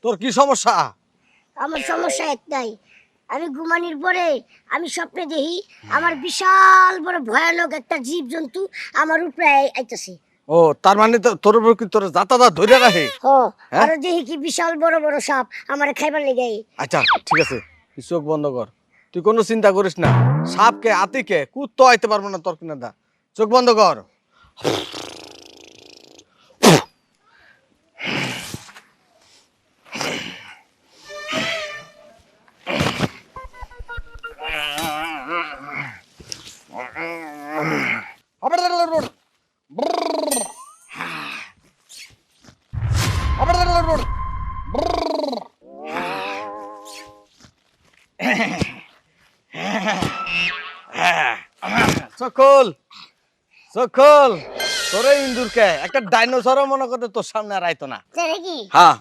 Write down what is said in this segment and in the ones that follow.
তোর কি সমস্যা? আমার সমস্যা একটাই, আমি ঘুমানোর পরে আমি স্বপ্নে দেখি আমার বিশাল বড় ভয়ানক একটা জীব জন্তু আমার উপরে আইতাছে। ও তার মানে তোর উপর কি তোর জাতাদা ধরে রাখে? আর দেখি কি বিশাল বড় বড় সাপ আমার খাইবার লেগে। আচ্ছা ঠিক আছে, তুই চোখ বন্ধ কর, তুই কোনো চিন্তা করিস না। সাপকে আতিকে কুত্তো আইতে পারবো না তোর কিনা দা। চোখ বন্ধ কর। সকল সকল তোরে ইন্দুরকে একটা ডাইনোসরও মনে করতে তোর সামনে আর আইতো না। নাকি? হ্যাঁ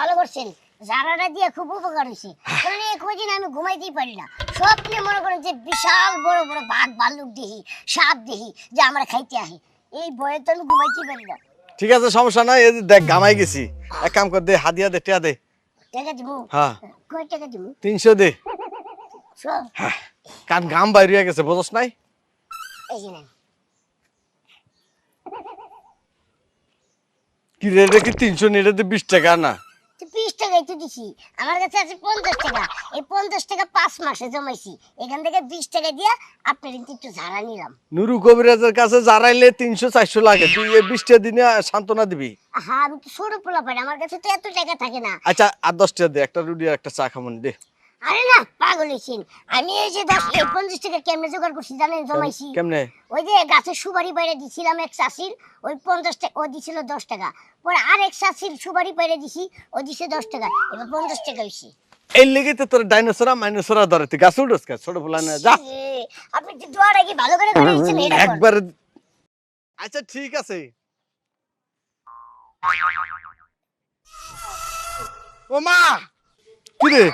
ভালো করছেন, জারাটা দিয়ে খুব উপকার হয়েছে। কারণ এই কয়দিন আমি ঘুমাইতেই পারি না, স্বপ্নে মনে করেন যে বিশাল বড় বড় বাঘ ভাল্লুক দেখি, সাপ দেখি যে আমার খাইতে আহে। এই ভয়ে তো আমি ঘুমাইতেই পারি না। ঠিক আছে, সমস্যা নাই। এই যে দেখ গামাই গেছি, এক কাম কর, দে হাদিয়া দে, টিয়া দে। টাকা দিব? হ্যাঁ কয় টাকা দিব? 300 দে। সব? কারণ গাম বাইরে হয়ে গেছে, বুঝছ নাই? এই যে নেন। কি রে, রে কি 300 নিয়ে দে 20 টাকা না? 20 টাকাই তো দিছি, আমার কাছে আছে 50 টাকা। এই 50 টাকা 5 মাসে জমাইছি, এখান থেকে 20 টাকা দিয়া আপনার একটু ঝাড়া নিলাম। নুরু কবিরাজের কাছে জারাইলে 300-400 লাগে, তুই এই 20 টা দিনে সান্ত্বনা দিবি? হ্যাঁ, আমি তো ছোট পোলা পাই, আমার কাছে তো এত টাকা থাকে না। আচ্ছা আর 10 টাকা দে, একটা রুটি আর একটা চা খামন দে। আরে না, পাগল হইছেন। আমি এই যে 50 টাকা কেমনে জোগাড় করছি জানেন? জমাইছি কেমনে? ওই যে গাছের সুপারি বাইরে দিছিলাম এক চাষির, ওই 50 টাকা ও দিছিল 10 টাকা। পরে আরেক চাষির সুপারি বাইরে দিছি, ও দিছে 10 টাকা, এবার 50 টাকা হইছে। এই লেগে তো তোর ডাইনোসরা মাইনোসরা ধরে, তুই গাছ উঠোস কা? ছোট পোলা না, যা। আপনি যে দোয়াটা কি ভালো করে করেছেন এটা একবার। আচ্ছা ঠিক আছে। ও মা, কি রে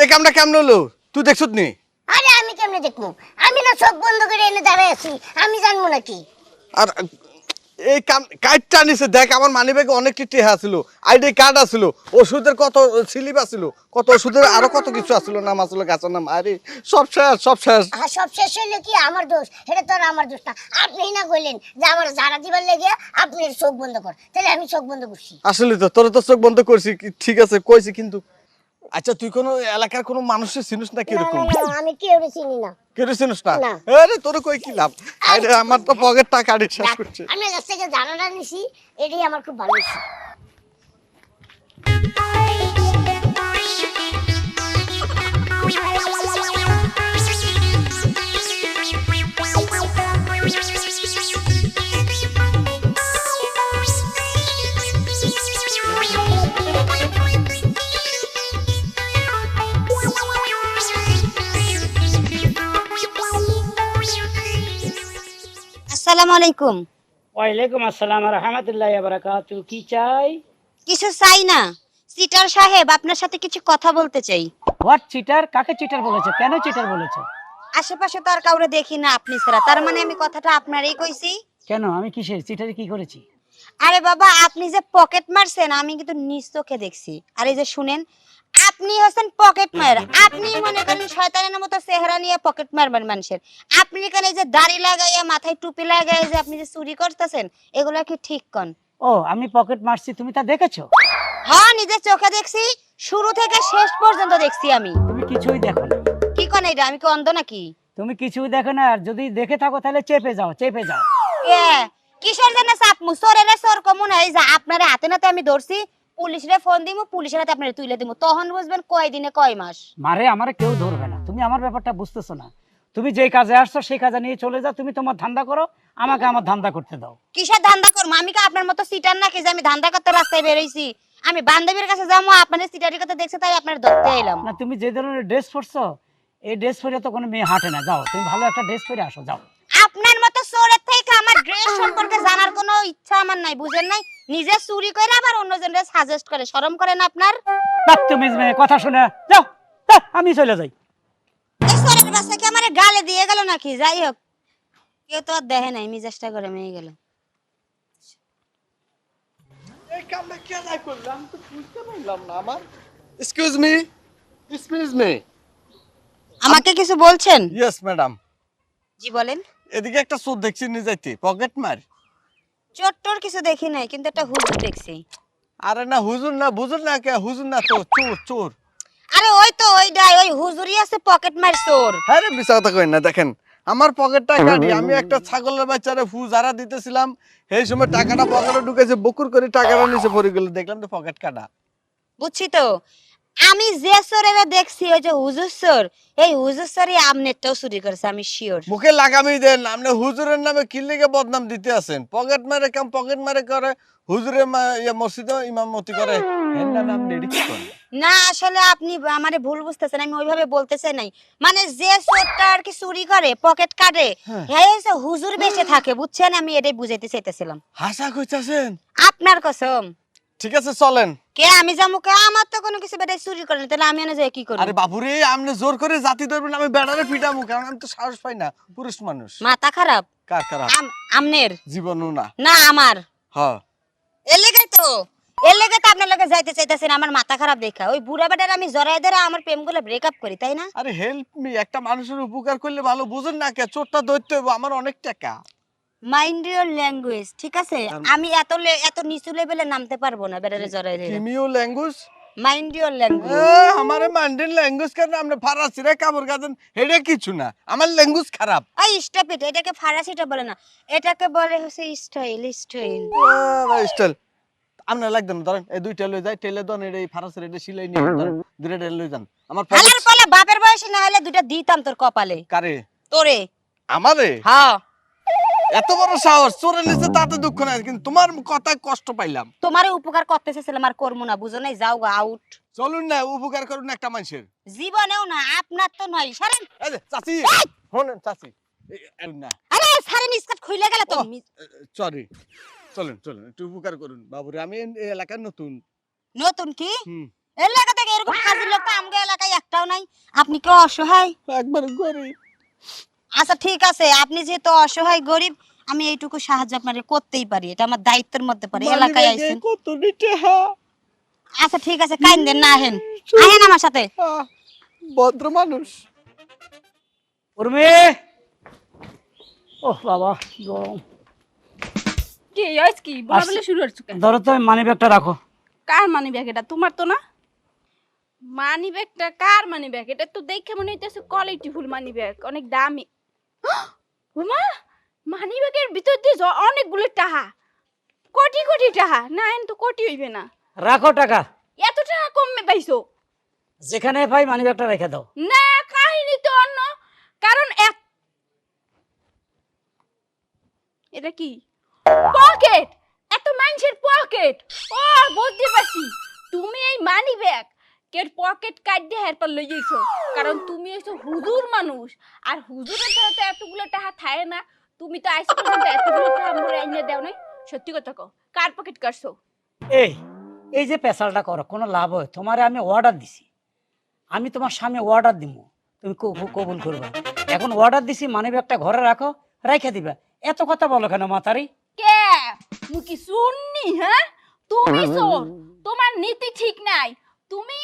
এই কামটা কেমন হলো, তুই দেখছত নি? আরে আমি কেমনে দেখবো? আমি না চোখ বন্ধ করে এনে দাঁড়ায় আছি, আমি জানবো নাকি? আর এই কার্ডটা নিছে দেখ, আমার মানিব্যাগে অনেক কিছু আছিল, আইডি কার্ড আছিল, ওষুধের কত স্লিপ আছিল, কত ওষুধের আরো কত কিছু আছিল, নাম আছিল, গাছের নাম। আরে সব শেষ, সব শেষ। সব শেষ হইলে কি আমার দোষ? এটা তো আর আমার দোষ না। আপনি না কইলেন যে আমার জারা দিবার লেগে আপনি চোখ বন্ধ কর, তাহলে আমি চোখ বন্ধ করছি। আসলে তো তোর তো চোখ বন্ধ করছি, ঠিক আছে কইছি, কিন্তু আচ্ছা তুই কোন এলাকার কোন মানুষের চিনিস না? কিরকম? আমি কেউ চিনি না। কেউ চিনিস না? না। আরে তোর কই কি লাভ? আরে আমার তো পকেট টাকা আড়ি শেষ করছে। আমি কাছ থেকে জানাটা নিছি, এটাই আমার খুব ভালো হয়েছে। আসসালামু আলাইকুম। ওয়ালাইকুম আসসালাম ওয়া রাহমাতুল্লাহি ওয়া বারাকাতুহু। কি চাই? কিছু চাই না, সিটার সাহেব আপনার সাথে কিছু কথা বলতে চাই। What cheater? কাকে চিটার বলেছে? কেন চিটার বলেছে? আশেপাশে তো আর কাউরে দেখি না আপনি ছাড়া, তার মানে আমি কথাটা আপনারই কইছি। কেন? আমি কিসের চিটারে কি করেছি? আরে বাবা, আপনি যে পকেট মারছেন আমি কিন্তু নিজ চোখে দেখছি। আর এই যে শুনেন, আপনি হচ্ছেন পকেট মার। আপনি মনে করেন শয়তানের মতো চেহারা নিয়ে পকেট মারবেন মানুষের। আপনি এখানে যে দাড়ি লাগাইয়া মাথায় টুপি লাগাইয়া যে আপনি যে চুরি করতেছেন, এগুলা কি ঠিক কোন? ও, আমি পকেট মারছি, তুমি তা দেখেছো? হ্যাঁ, নিজের চোখে দেখছি, শুরু থেকে শেষ পর্যন্ত দেখছি আমি। তুমি কিছুই দেখো না। কি কোন এটা? আমি কি অন্ধ নাকি? তুমি কিছুই দেখো না, আর যদি দেখে থাকো তাহলে চেপে যাও, চেপে যাও। এ কিশোর জন্য চাপ মুসরেরে সর কমু না। এই যে আপনারে হাতে নাতে আমি ধরছি, পুলিশরে ফোন দিমু, পুলিশের হাতে আপনারে তুইলে দিমু, তখন বুঝবেন কয় দিনে কয় মাস। মারে আমারে কেউ ধরবে না, তুমি আমার ব্যাপারটা বুঝতেছো না। তুমি যেই কাজে আসছো সেই কাজে নিয়ে চলে যাও, তুমি তোমার ধান্দা করো, আমাকে আমার ধান্দা করতে দাও। কিসের ধান্দা করবো? আমি কি আপনার মতো সিটার নাকি যে আমি ধান্দা করতে রাস্তায় বেরোইছি? আমি বান্ধবীর কাছে যাবো, আপনার সিটারি কথা দেখছে তাই আপনার ধরতে এলাম। না, তুমি যে ধরনের ড্রেস পরছো, এই ড্রেস পরে তো কোনো মেয়ে হাঁটে না। যাও, তুমি ভালো একটা ড্রেস পরে আসো, যাও। আপনার মতো চোরের থেকে আমার ড্রেস সম্পর্কে জানার কোনো ইচ্ছা আমার নাই, বুঝেন নাই? নিজে চুরি করে আবার অন্যজনের সাজেস্ট করে, শরম করে না আপনার? বাচ্চা কথা শুনে যাও, আমি চলে যাই। এই চোরের বাচ্চা কি আমারে গালে দিয়ে গেল নাকি? যাই হোক, কেউ তো আর দেখে নাই, মিজাজটা করে মেয়ে গেল। এই কামটা কে যাই করলাম তো বুঝতে পারলাম না আমার। Excuse me, excuse me. আমাকে কিছু বলছেন? Yes madam. জি বলেন। এদিকে একটা চোর দেখছি নিয়ে যাইতে, পকেট মার। চোট্টর কিছু দেখি নাই, কিন্তু একটা হুজুর দেখছি। আরে না হুজুর না, বুজুর না, কে হুজুর না তো, চোর চোর। আরে ওই তো ওইটাই, ওই হুজুরই আছে পকেট মার চোর। হ্যাঁ রে, মিছা কথা কই না। দেখেন আমার পকেটটা কাটি, আমি একটা ছাগলের বাচ্চারে ফুজারা দিতেছিলাম, সেই সময় টাকাটা পকেটে ঢুকেছে, বকুর করে টাকাটা নিচে পড়ে গেল, দেখলাম তো পকেট কাটা। বুঝছি তো। আমি যে চোরেরা দেখছি ওই যে হুজুর চোর, এই হুজুর চোরই আমনেরটাও চুরি করেছে, আমি শিওর। মুখে লাগামই দেন, আপনি হুজুরের নামে কি লেগে বদনাম দিতে আছেন? পকেট মারে কাম পকেট মারে করে, হুজুরে মসজিদে ইমামতি করে, এর নাম রেডি কি করে? না আসলে আপনি আমারে ভুল বুঝতেছেন, আমি ওইভাবে বলতে চাই নাই। মানে যে চোরটা আর কি চুরি করে পকেট কাটে, হ্যাঁ হচ্ছে হুজুর বেঁচে থাকে, বুঝছেন? আমি এটাই বুঝাইতে চাইতেছিলাম। হাসা কইতাছেন? আপনার কসম। ঠিক আছে চলেন। কে আমি যাবো? কে? আমার তো কোনো কিছু বেটাই চুরি করে না, তাহলে আমি এনে যাই কি করব? আরে বাবুরে, আপনি জোর করে জাতি ধরবেন, আমি বেড়ারে পিটামু, কারণ আমি তো সাহস পাই না, পুরুষ মানুষ। মাথা খারাপ? কার খারাপ? আমনের জীবনও না। না আমার। হ্যাঁ এলাকায় তো, এলাকায় তো আপনার লগে যাইতে চাইতেছেন আমার মাথা খারাপ দেখা। ওই বুড়া বেটার আমি জড়াই ধরে আমার প্রেমগুলো ব্রেকআপ করি, তাই না? আরে হেল্প মি, একটা মানুষের উপকার করলে ভালো, বুঝেন না কে? চোরটা ধরতে হবে, আমার অনেক টাকা। মাইন্ড ইওর ল্যাঙ্গুয়েজ, ঠিক আছে? আমি এত নিচু লেভেলে নামতে পারবো না বেটারে জড়াই ধরে। কিমিও ল্যাঙ্গুয়েজ? Mind your language. আমারে মান্ডেন ল্যাঙ্গুয়েজ কেন? আপনি ফারাসিরা কাবর গাছেন, এটা কিছু না, আমার ল্যাঙ্গুয়েজ খারাপ। এই স্টপ ইট, এটাকে ফারাসিটা বলে না, এটাকে বলে হচ্ছে স্টাইল। স্টাইল স্টাইল আপনার লাগবে না, ধরেন এই দুইটা লই যায়, টেলে দন এই ফারাসের এটা সিলাই নিয়ে ধরেন, দুইটা টেলে লই যান। আমার হালার পালা বাপের বয়সে না হলে দুটা দিতাম তোর কপালে। কারে? তোরে। আমারে? হ্যাঁ। এত বড় সাহস! চোরে নিচে তাতে দুঃখ নাই, কিন্তু তোমার কথায় কষ্ট পাইলাম। তোমারে উপকার করতেছিলাম আর করবো না, বুঝো নাই? যাও গা, আউট। চলুন না, উপকার করুন একটা মানুষের। জীবনেও না, আপনার তো নয়। সরেন। এই যে চাচি, শোনেন চাচি, না আরে সারেন, স্কার্ট খুলে গেল তো। সরি, চলেন চলেন, একটু উপকার করুন বাবুরে, আমি এই এলাকার নতুন। নতুন কি? হুম, এলাকা থেকে এরকম ফাজিল লোক তো আমগো এলাকায় একটাও নাই। আপনি কি অসহায়? একবার গরিব। আচ্ছা ঠিক আছে, আপনি যেহেতু অসহায় গরিব, আমি এইটুকু সাহায্য আপনারে করতেই পারি, এটা আমার দায়িত্বের মধ্যে পড়ে। এলাকায় আইছেন, কত নিতে হ্যাঁ? আচ্ছা ঠিক আছে, কাইন্দেন না, আহেন আহেন আমার সাথে। ভদ্র মানুষ। উর্মি, ওহ বাবা গরম। কি হইছে? কি বলা বলে শুরু হচ্ছে কেন? ধরো তো, মানি ব্যাগটা রাখো। কার মানি ব্যাগ এটা? তোমার তো না। মানি ব্যাগটা কার মানি ব্যাগ? এটা তো দেখে মনে হইতেছে কোয়ালিটি ফুল মানি ব্যাগ, অনেক দামি। ওমা, মানি ব্যাগের ভিতর দিয়ে অনেকগুলো টাকা, কোটি কোটি টাকা। না এন তো কোটি হইবে না। রাখো টাকা, এত টাকা কমে পাইছো? যেখানে পাই মানি ব্যাগটা রেখে দাও। না, কাহিনী তো অন্য। কারণ এটা কি পকেট? এত মানুষের পকেট। ও বুঝতে পারছি, তুমি এই মানি ব্যাগ কের পকেট কাটতে হেরপার লই যাইছো, কারণ তুমি হইছো হুজুর মানুষ, আর হুজুরের দ্বারা তো এতগুলো টাকা থাকে না। তুমি তো আইস পর্যন্ত এতগুলো টাকা মোরে আইনে দাও নাই। সত্যি কথা কও, কার পকেট কাটছো? এই এই যে পেশালটা করো, কোনো লাভ হয়? তোমারে আমি অর্ডার দিছি, আমি তোমার সামনে অর্ডার দিব, তুমি কবুল করবে। এখন অর্ডার দিছি, মানি ব্যাগটা ঘরে রাখো, রেখে দিবা। এত কথা বলো কেন মাতারি? কে মুই কি শুননি? হ্যাঁ, তুমি চোর, তোমার নীতি ঠিক নাই। তুমি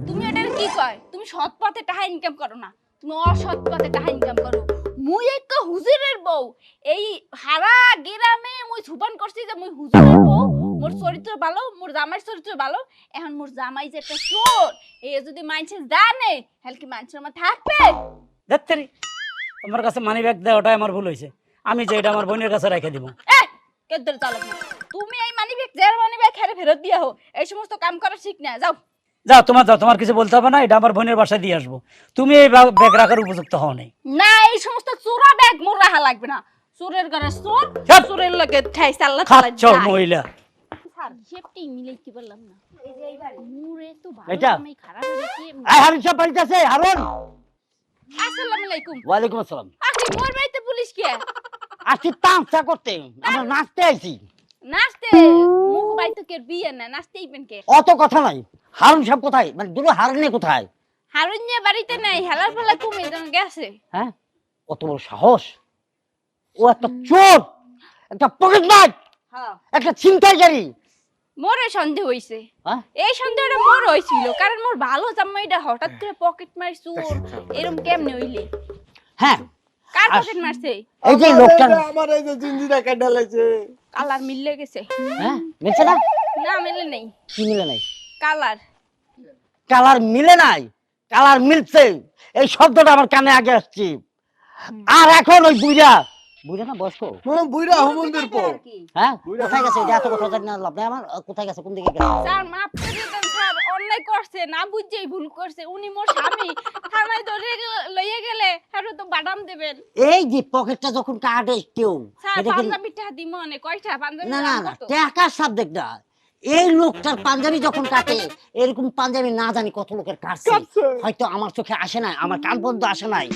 তুমি এটার কি কয়? তুমি সৎ পথে টাকা ইনকাম করো না, তুমি অসৎ পথে টাকা ইনকাম করো। মুই এক হুজুরের বউ, এই হারা গ্রামে মুই সুপান করছি যে মুই হুজুরের বউ, মোর চরিত্র ভালো, মোর জামাইয়ের চরিত্র ভালো। এখন মোর জামাই যে একটা চোর, এই যদি মানুষে জানে, হলে কি মানুষের আমার থাকবে? দেখতেরি, তোমার কাছে মানি ব্যাগ দেয়, ওটাই আমার ভুল হয়েছে। আমি যে এটা আমার বোনের কাছে রেখে দিব। কেদর চালক না, তুমি এই মানি ব্যাগ যার মানি ব্যাগ হেরে ফেরত দিয়া হো, এই সমস্ত কাম করা ঠিক না। যাও যাও, তোমার কিছু বলতে হবে না, এটা আমার বোনের বাসায় দিয়ে আসবো। তুমি এই ব্যাগ রাখার উপযুক্ত হও নাই। না, এই সমস্ত চোরা ব্যাগ মোর রাখা লাগবে না। চোরের ঘরে চোর, ছাড়। চোরের লগে ঠাই আল্লাহ তাআলা খাচ্ছ মহিলা। স্যার হিসেবটি মিলাই কি বললাম না। মুরে তো এটা? ভালো, আমি খারাপ হয়ে গেছি। আই হারুন সাহেব বাড়িতে আছে? হারুন। আসসালামু আলাইকুম। ওয়ালাইকুম আসসালাম। আপনি মোর বাড়িতে পুলিশ কে? আসছি তামসা করতে, আমরা নাচতে আইছি। নাচতে? মুখ বাড়িতে কে বিয়ে না, নাচতে আইবেন কে? অত কথা নাই। হারুন সাহেব কোথায়? মানে দুটো হারুনে কোথায়? হারুন যে বাড়িতে নাই, হেলার ফেলা তুমি যেন গেছে। হ্যাঁ, কত বড় সাহস! ও একটা চোর, একটা পকেটমার, হ্যাঁ একটা ছিনতাইকারী। মোরে সন্দেহ হইছে হ্যাঁ? এই সন্দেহটা মোর হইছিল কারণ মোর ভালো জামাইটা হঠাৎ করে পকেট মারি চোর এরকম কেমনে হইলে হ্যাঁ কার পকেট মারছে এই যে লোকটা আমার এই যে জিঞ্জিরা কাটা লাগছে কালার মিললে গেছে হ্যাঁ মিলছে না না মিলে নেই কি মিলে নাই কালার কালার মিলে নাই কালার মিলছে এই শব্দটা আমার কানে আগে আসছে আর এখন ওই বুইড়া বুইড়া না বয়স্ক বুইরা হুমন্দির পর হ্যাঁ কোথায় গেছে এটা এত কথা জানি না লাভ নাই আমার কোথায় গেছে কোন দিকে গেছে স্যার মাফ করে দেন স্যার অন্যায় করছে না বুঝেই ভুল করছে উনি মোর স্বামী থানায় ধরে লইয়ে গেলে আর তো বাদাম দেবেন এই যে পকেটটা যখন কাটে কেউ স্যার এটা কি পাঞ্জাবিটা দিমো অনেক কয়টা পাঞ্জাবি না না না টাকার সাবজেক্ট না এই লোকটার পাঞ্জাবি যখন কাটে এরকম পাঞ্জাবি না জানি কত লোকের কাটছে হয়তো আমার চোখে আসে নাই আমার কান পর্যন্ত আসে নাই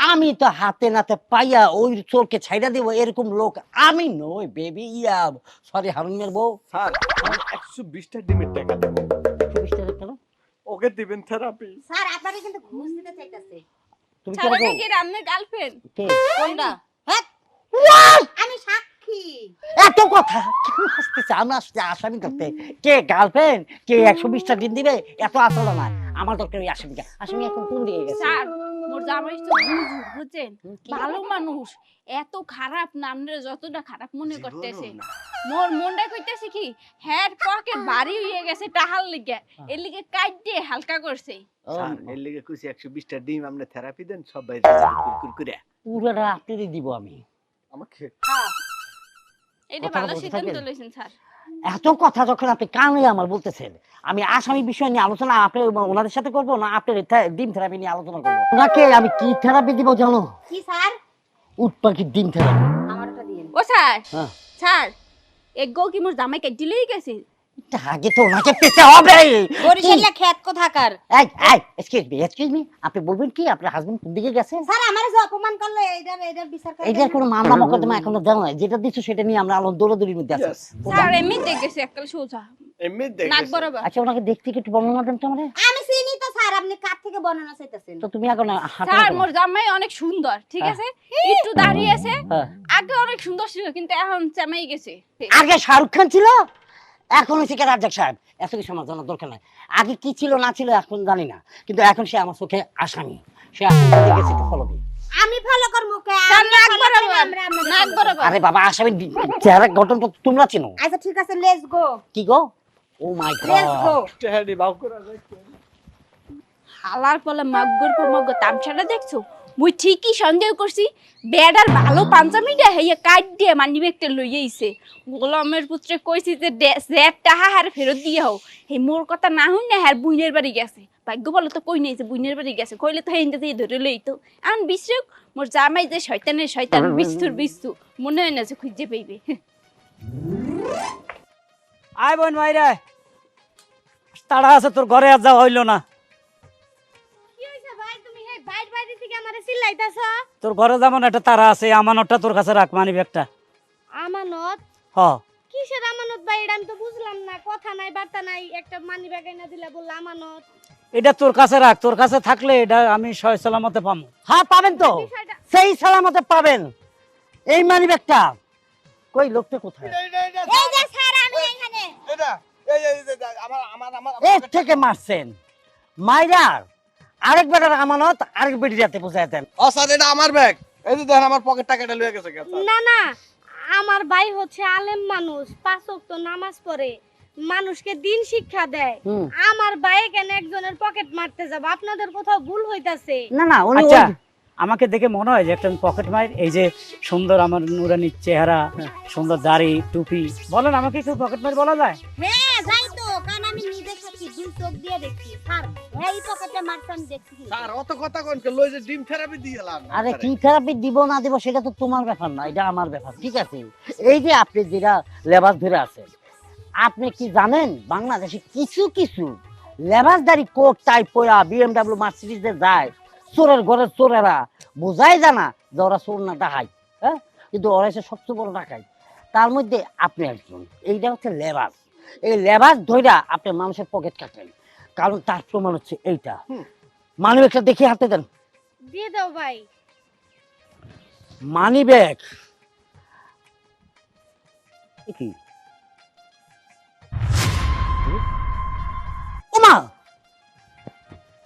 আমি তো হাতে নাতে পাইয়া ওই চোরকে ছাইড়া দিব এরকম লোক আমি নই বেবি ইয়া সরি হারুনের বউ স্যার 120টা ডিমের টাকা দেব 24 টাকা কেন? ওকে দিবেন থেরাপি স্যার আপনারা কিন্তু ঘুষ দিতে চাইতাছে তুমি স্যার কেন এটা কি আপনার গার্লফ্রেন্ড কে? কোনটা হ্যাঁ আমি সাক্ষী এত কথা কেন আসতেছে আমরা আসতে আসামি করতে কে গার্লফ্রেন্ড কে 120টা দিন দিবে এত আসলে না আমার দরকার ওই আসামিটা আসামি এখন কোন দিকে গেছে স্যার মোর জামাই তো বুঝুর বুঝছেন ভালো মানুষ এত খারাপ না আপনারা যতটা খারাপ মনে করতেছে মোর মনটা কইতেছে কি হেড পকেট ভারী হয়ে গেছে টাহার লিগে এর লিগে কাটতে হালকা করছে ও, স্যার এর লিগে কইছি 120টা ডিম আপনি থেরাপি দেন সবাই কুরকুরে পুরোটা আপনারই দিব আমি আমাকে এটা কথাটা ভালো বলতে সিদ্ধান্ত থাকবেন? লইছেন স্যার এত কথা যখন আপনি কানে আমার বলতেছেন আমি আসামি বিষয় নিয়ে আলোচনা আপনি ওনাদের সাথে করবো না আপনার ডিম থেরাপি নিয়ে আলোচনা করবো ওনাকে আমি কি থেরাপি দিব জানো কি স্যার উট পাখির ডিম থেরাপি আমারটা দিন ও স্যার হ্যাঁ স্যার এক গো কি মোর জামাই কাটি লই গেছে আগে তো ওনাকে পেতে হবে বরিশালে খেত কোথাকার এক্সকিউজ মি আপনি বলবেন কি আপনার হাজবেন্ড কোন দিকে গেছে স্যার আমারে যে অপমান করলো এইটার বিচার করে এইটার কোনো মামলা মোকদ্দমা এখনো জানো না যেটা দিচ্ছ সেটা নিয়ে আমরা আলো দৌড়াদৌড়ির মধ্যে আছি স্যার এমনি দেখেছে একটা সোজা এমনি নাক দেখেছি বরাবর আচ্ছা ওনাকে দেখতে কি একটু বর্ণনা দেন তো আমারে আমি চিনি তো স্যার আপনি কার থেকে বর্ণনা চাইতেছেন তো তুমি এখন হাঁটো স্যার না মোর জামাই অনেক সুন্দর ঠিক আছে একটু দাঁড়িয়ে আছে হ্যাঁ। আগে অনেক সুন্দর ছিল কিন্তু এখন চামাই গেছে আগে শাহরুখ খান ছিল এখন হচ্ছে কে রাজ্জাক সাহেব এত কিছু আমার জানার দরকার নাই আগে কি ছিল না ছিল এখন জানি না কিন্তু এখন সে আমার চোখে আসামি সে এখন কোথায় গেছে একটু ফলো দিই আমি ফলো করব কে স্যার আমি নাক follow করবো, বরাবর আমরা নাক বরাবর আরে বাবা আসামি চেহারা গঠন তো তোমরা চিনো আচ্ছা ঠিক আছে লেটস গো কি গো ও মাই লেটস গো গড টেহাডি বাউ করে রাখছে হালার পলে মগ্গর পর মগ্গ তামসাটা দেখছো মুই ঠিকই সন্দেহ করছি বেডার ভালো পাঞ্জাবিটা হেয়ে কাট দিয়ে মানি ব্যাগটা লইয়ে আইছে গোলামের পুত্রে কইছি যে জেট টাহা হার ফেরত দিয়ে হও হে মোর কথা না হই না হার বুইনের বাড়ি গেছে ভাগ্য বলো তো কই নাই যে বুইনের বাড়ি গেছে কইলে তো হেইন্দা দিয়ে ধরে লইতো এখন বিশ্রক মোর জামাই যে শয়তানের শয়তান বিস্তু মনে হয় না যে খুঁজে পাইবে আয় বোন মাইরা তাড়া আছে তোর ঘরে আর যাওয়া হইলো না কি হইছে ভাই তুমি হে বাইরে থেকে আমারে চিল্লাইতাছো তোর ঘরে যেমন একটা তারা আছে আমানতটা তোর কাছে রাখ মানি ব্যাগটা আমানত হ কিসের আমানত ভাই এটা আমি তো বুঝলাম না কথা নাই বার্তা নাই একটা মানি ব্যাগ এনে দিলে বললা আমানত এটা তোর কাছে রাখ তোর কাছে থাকলে এটা আমি সয় সালামতে পাবো হ্যাঁ পাবেন তো বিষয়টা সেই সালামতে পাবেন এই মানি ব্যাগটা কই লোকটা কোথায় এই যে স্যার আমি এখানে এটা এই আমার আমার আমার এর থেকে মারছেন মাইরার আরেক বেটার আমানত আরেক বেটির হাতে বুঝাই দেন ও স্যার এটা আমার ব্যাগ এই যে দেখেন আমার পকেট টাকাটা লয়ে গেছে কেন না না আমার ভাই হচ্ছে আলেম মানুষ পাঁচ ওয়াক্ত নামাজ পড়ে মানুষকে দিন শিক্ষা দেয় হুম। আমার ভাই কেন একজনের পকেট মারতে যাব আপনাদের কোথাও ভুল হইতাছে না না উনি আচ্ছা আমাকে দেখে মনে হয় যে একটা পকেট মার এই যে সুন্দর আমার নুরানির চেহারা সুন্দর দাড়ি টুপি বলেন আমাকে একটু পকেট মার বলা যায় হ্যাঁ যাই তো কারণ আমি নিজে সাথে দুই চোখ দিয়ে দেখছি স্যার এই পকেটে মারতে আমি দেখছি স্যার অত কথা কোন কে লই যে ডিম থেরাপি দিয়ে এলাম আরে কি থেরাপি দিব না দিব সেটা তো তোমার ব্যাপার না এটা আমার ব্যাপার ঠিক আছে এই যে আপনি যেটা লেবাস ধরে আছেন আপনি কি জানেন বাংলাদেশে কিছু কিছু লেবাসদারি কোট টাই পরা বিএমডব্লিউ মার্সিডিজে যায় চোরের ঘরের চোরেরা বোঝাই জানা যে ওরা চোর না ডাকাই হ্যাঁ কিন্তু ওরা এসে সবচেয়ে বড় ডাকাই তার মধ্যে আপনি একজন এইটা হচ্ছে লেবাস এই লেবাস ধইরা আপনি মানুষের পকেট কাটেন কারণ তার প্রমাণ হচ্ছে এইটা মানি ব্যাগটা দেখে হাতে দেন দিয়ে দাও ভাই মানি ব্যাগ কি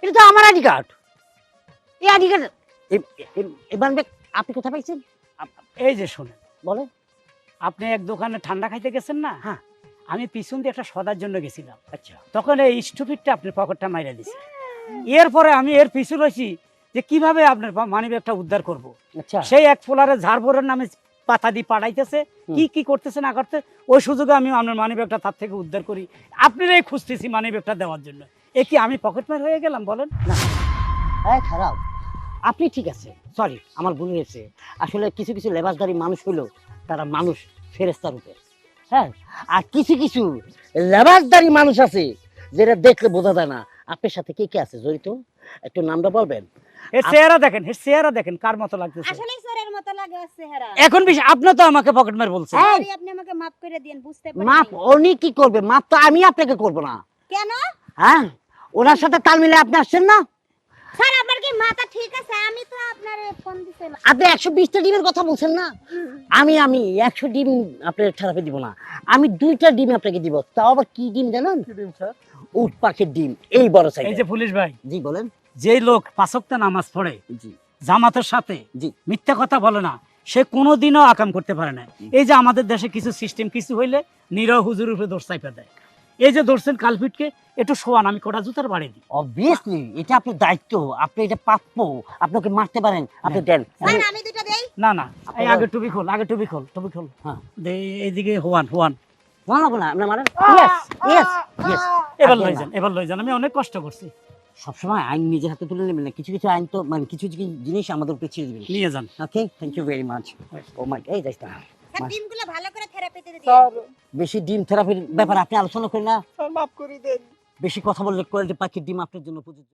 এটা তো আমার আইডি কার্ড। এই আইডি কার্ড এবার আপনি কোথায় পাইছেন? এই যে শুনেন, বলে আপনি এক দোকানে ঠান্ডা খাইতে গেছেন না, হ্যাঁ। আমি পিছন দিয়ে একটা সদার জন্য গেছিলাম, আচ্ছা তখন এই স্টুপিডটা আপনার পকেটটা মাইরা দিছে। এরপরে আমি এর পিছু রয়েছি যে কিভাবে আপনার মানি ব্যাগটা উদ্ধার করব। আচ্ছা সেই এক ফোলারে ঝাড়বোরের নামে পাতা দিয়ে পাঠাইতেছে, কি কি করতেছে না করতে, ওই সুযোগে আমি আপনার মানি ব্যাগটা তার থেকে উদ্ধার করি, আপনারাই খুঁজতেছি মানি ব্যাগটা দেওয়ার জন্য। এ কি আমি পকেটমার হয়ে গেলাম বলেন? হ্যাঁ খারাপ, আপনি ঠিক আছে, সরি আমার ভুল হয়েছে। আসলে কিছু কিছু লেবাসদারি মানুষ হলো তারা মানুষ ফেরেস্তা রূপে, হ্যাঁ, আর কিছু কিছু লেবাসদারি মানুষ আছে যেটা দেখলে বোঝা যায় না। আপনার সাথে কে কে আছে জড়িত, একটু নামটা বলবেন? এর চেহারা দেখেন, এর চেহারা দেখেন কার মতো লাগতেছে। আসলে চোরের মতো লাগে ওর চেহারা। এখন বেশি আপনি তো আমাকে পকেটমার বলছেন। এই, সরি, আপনি আমাকে মাফ করে দিন, বুঝতে পারি মাপ উনি কি করবে? মাপ তো আমি আপনাকে করবো না। কেন? হ্যাঁ, ওনার সাথে তাল মিলে আপনি আসছেন না। স্যার আপনার কি মাথা ঠিক আছে? আমি তো আপনার ফোন দিছিলাম। আপনি 120টা ডিমের কথা বলছেন না, আমি 100 ডিম আপনার থেরাপি দিব না, আমি 2টা ডিম আপনাকে দিব। তাও আবার কি ডিম জানেন? উট পাখির ডিম, এই বড় সাইজ। এই যে পুলিশ ভাই, জি বলেন। যেই লোক 5 ওয়াক্ত নামাজ পড়ে, জি জামাতের সাথে জি মিথ্যা কথা বলে না, সে কোনোদিনও আকাম করতে পারে না। এই যে আমাদের দেশে কিছু সিস্টেম কিছু হইলে নিরহ হুজুর উপরে দোষ চাইপা দেয়। এই যে ধরছেন কালপিটকে, একটু শোয়ান, আমি কটা জুতার বাড়ি দিই। অবভিয়াসলি এটা আপনার দায়িত্ব, আপনি এটা প্রাপ্য, আপনাকে মারতে পারেন, আপনি দেন। স্যার আমি দুটো দেই। না না, এই আগে টুপি খোল, আগে টুপি খোল, টুপি খোল। হ্যাঁ, দে এইদিকে হোয়ান হোয়ান। না না না, আপনি মারেন। Yes yes yes. এবার লই যান, এবার লই যান, আমি অনেক কষ্ট করছি। সবসময় আইন নিজের হাতে তুলে নেবেন না, কিছু কিছু আইন তো মানে কিছু কিছু জিনিস আমাদের উপরে ছেড়ে দিবেন। নিয়ে যান। ওকে, থ্যাংক ইউ ভেরি মাচ। ও মাই, এই যাইস না। স্যার ডিমগুলো ভালো করে থেরাপিতে দিন। বেশি ডিম থেরাপির ব্যাপারে আপনি আলোচনা করেন না, মাফ করে দেন। বেশি কথা বললে কোয়ালিটি পাখির ডিম আপনার জন্য প্রযোজ্য।